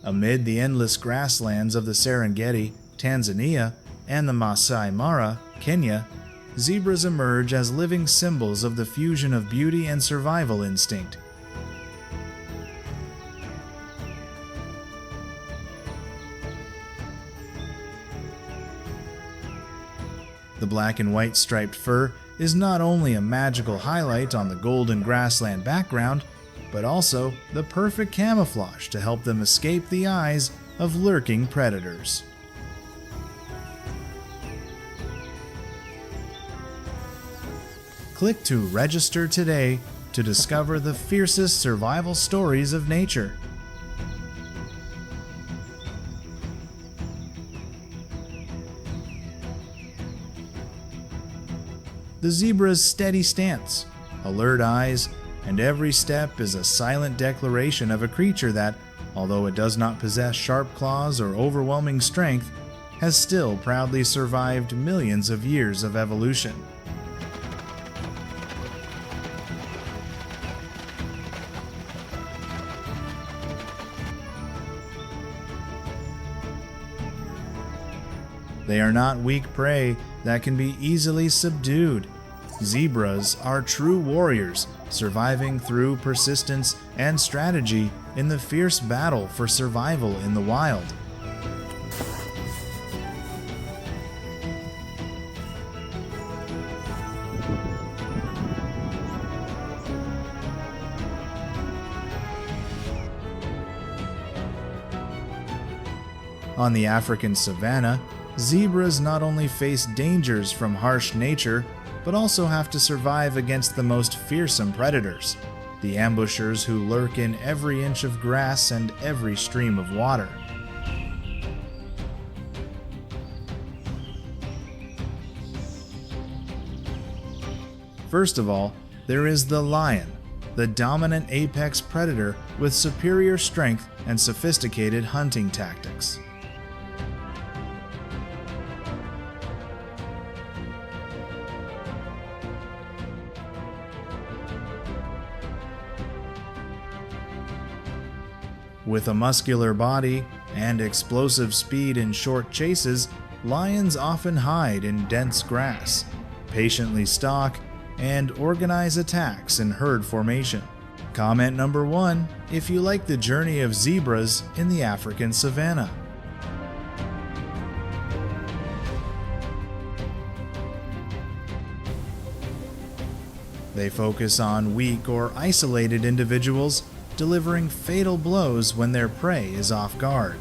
Amid the endless grasslands of the Serengeti, Tanzania, and the Masai Mara, Kenya, zebras emerge as living symbols of the fusion of beauty and survival instinct. The black and white striped fur is not only a magical highlight on the golden grassland background, but also the perfect camouflage to help them escape the eyes of lurking predators. Click to register today to discover the fiercest survival stories of nature. The zebra's steady stance, alert eyes, and every step is a silent declaration of a creature that, although it does not possess sharp claws or overwhelming strength, has still proudly survived millions of years of evolution. They are not weak prey that can be easily subdued. Zebras are true warriors, surviving through persistence and strategy in the fierce battle for survival in the wild. On the African savanna, zebras not only face dangers from harsh nature, but also have to survive against the most fearsome predators, the ambushers who lurk in every inch of grass and every stream of water. First of all, there is the lion, the dominant apex predator with superior strength and sophisticated hunting tactics. With a muscular body and explosive speed in short chases, lions often hide in dense grass, patiently stalk, and organize attacks in herd formation. Comment number 1 if you like the journey of zebras in the African savanna. They focus on weak or isolated individuals, delivering fatal blows when their prey is off guard.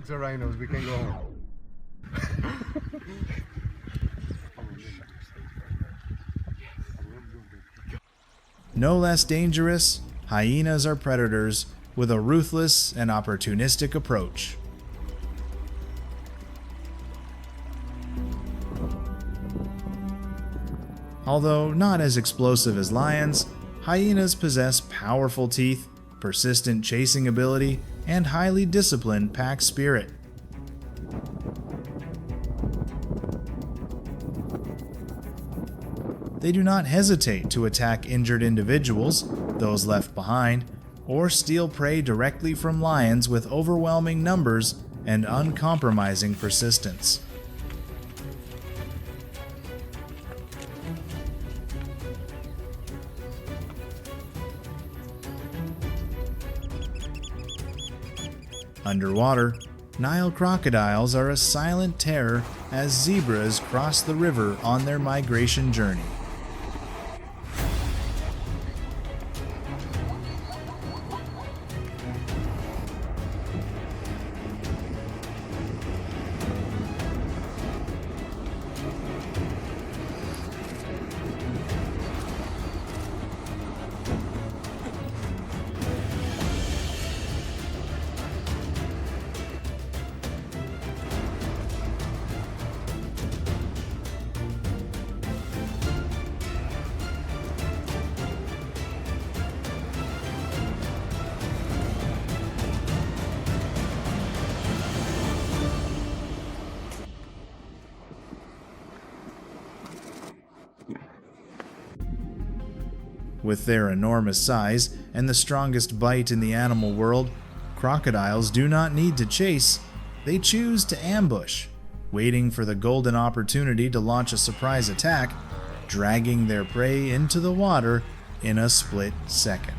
The rhinos, we can go home. No less dangerous, hyenas are predators with a ruthless and opportunistic approach. Although not as explosive as lions, hyenas possess powerful teeth, persistent chasing ability, and highly disciplined pack spirit. They do not hesitate to attack injured individuals, those left behind, or steal prey directly from lions with overwhelming numbers and uncompromising persistence. Underwater, Nile crocodiles are a silent terror as zebras cross the river on their migration journey. With their enormous size and the strongest bite in the animal world, crocodiles do not need to chase, they choose to ambush, waiting for the golden opportunity to launch a surprise attack, dragging their prey into the water in a split second.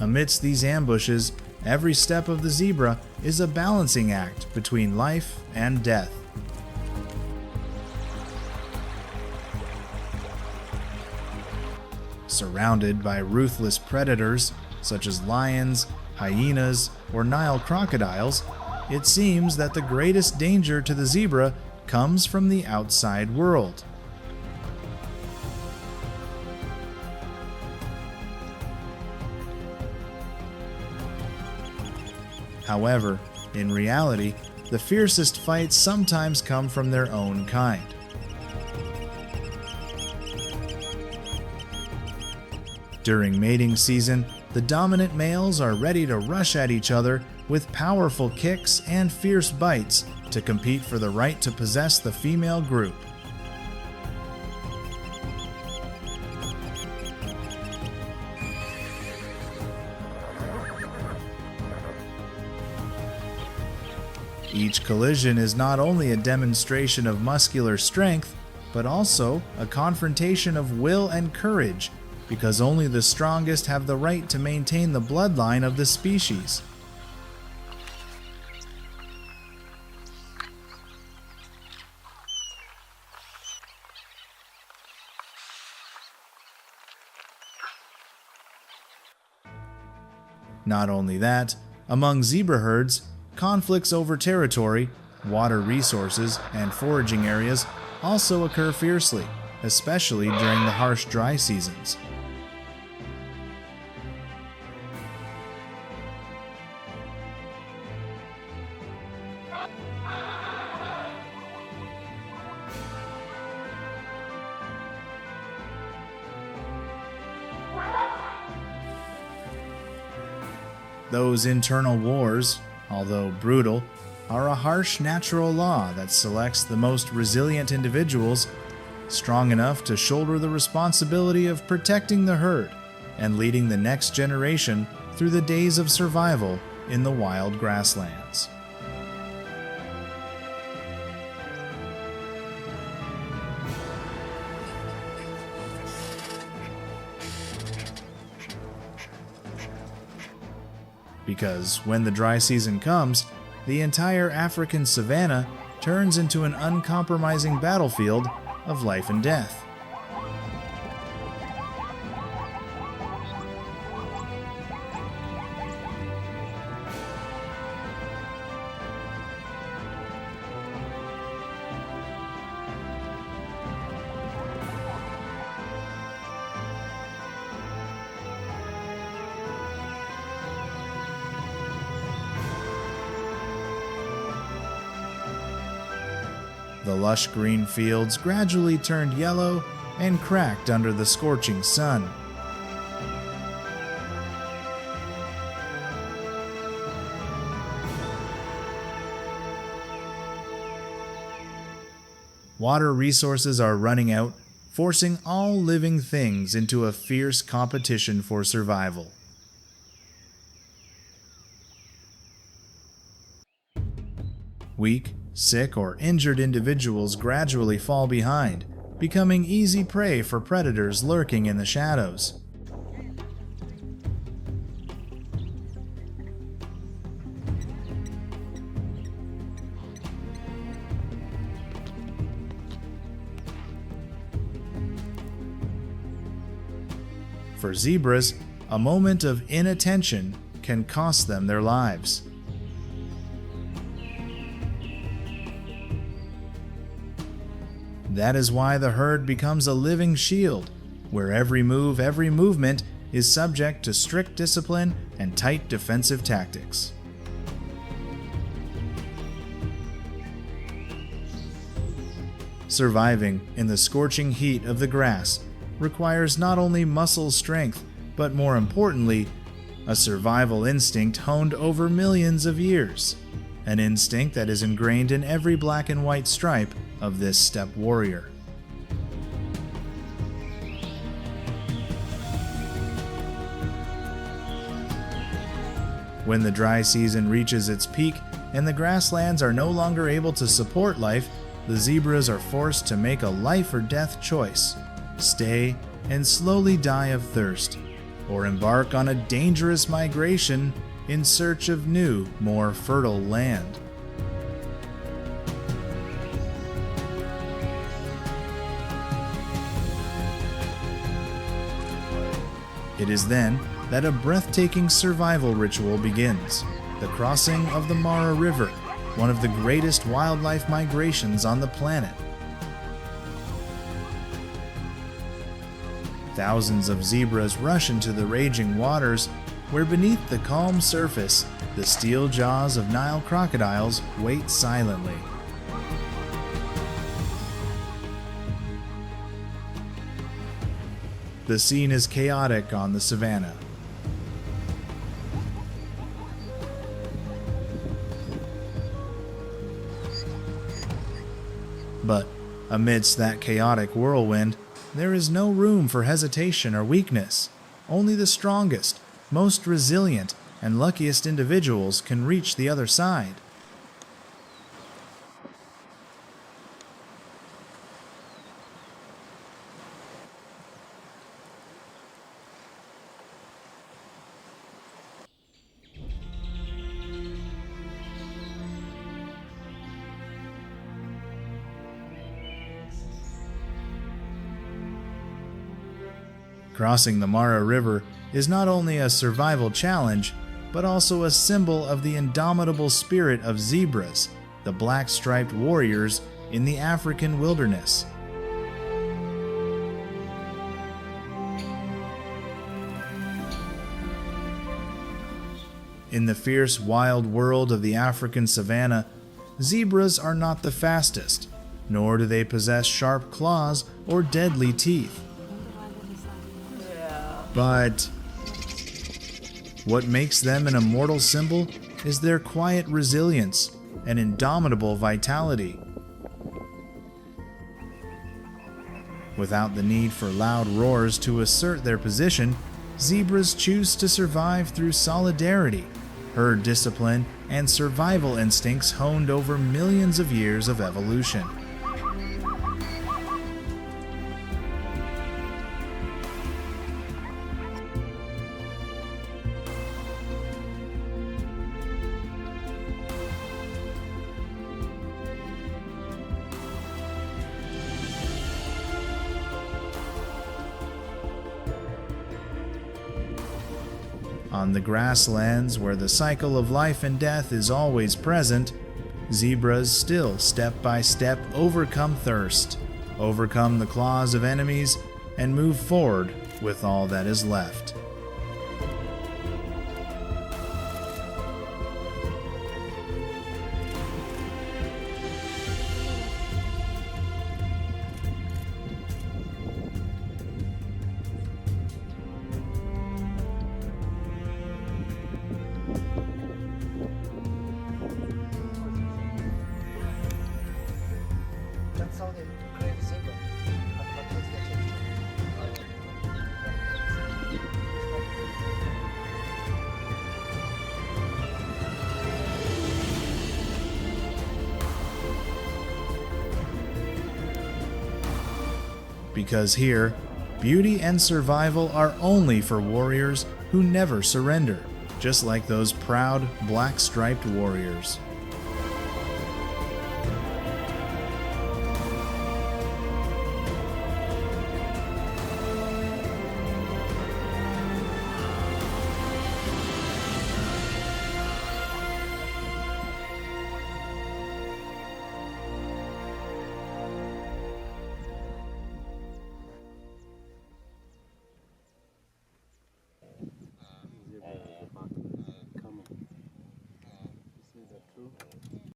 Amidst these ambushes, every step of the zebra is a balancing act between life and death. Surrounded by ruthless predators such as lions, hyenas, or Nile crocodiles, it seems that the greatest danger to the zebra comes from the outside world. However, in reality, the fiercest fights sometimes come from their own kind. During mating season, the dominant males are ready to rush at each other with powerful kicks and fierce bites to compete for the right to possess the female group. Each collision is not only a demonstration of muscular strength, but also a confrontation of will and courage, because only the strongest have the right to maintain the bloodline of the species. Not only that, among zebra herds, conflicts over territory, water resources, and foraging areas also occur fiercely, especially during the harsh dry seasons. Those internal wars, although brutal, are a harsh natural law that selects the most resilient individuals, strong enough to shoulder the responsibility of protecting the herd and leading the next generation through the days of survival in the wild grasslands. Because when the dry season comes, the entire African savanna turns into an uncompromising battlefield of life and death. The lush green fields gradually turned yellow and cracked under the scorching sun. Water resources are running out, forcing all living things into a fierce competition for survival. Weak, sick, or injured individuals gradually fall behind, becoming easy prey for predators lurking in the shadows. For zebras, a moment of inattention can cost them their lives. That is why the herd becomes a living shield, where every move, every movement is subject to strict discipline and tight defensive tactics. Surviving in the scorching heat of the grass requires not only muscle strength, but more importantly, a survival instinct honed over millions of years. An instinct that is ingrained in every black and white stripe of this steppe warrior. When the dry season reaches its peak and the grasslands are no longer able to support life, the zebras are forced to make a life or death choice: stay and slowly die of thirst, or embark on a dangerous migration in search of new, more fertile land. It is then that a breathtaking survival ritual begins: the crossing of the Mara River, one of the greatest wildlife migrations on the planet. Thousands of zebras rush into the raging waters, where beneath the calm surface, the steel jaws of Nile crocodiles wait silently. The scene is chaotic on the savannah. But amidst that chaotic whirlwind, there is no room for hesitation or weakness. Only the strongest, most resilient, and luckiest individuals can reach the other side. Crossing the Mara River is not only a survival challenge, but also a symbol of the indomitable spirit of zebras, the black-striped warriors in the African wilderness. In the fierce, wild world of the African savanna, zebras are not the fastest, nor do they possess sharp claws or deadly teeth. But what makes them an immortal symbol is their quiet resilience and indomitable vitality. Without the need for loud roars to assert their position, zebras choose to survive through solidarity, herd discipline, and survival instincts honed over millions of years of evolution. On the grasslands, where the cycle of life and death is always present, zebras still step by step overcome thirst, overcome the claws of enemies, and move forward with all that is left. That's how they create a zebra. Because here, beauty and survival are only for warriors who never surrender, just like those proud black-striped warriors.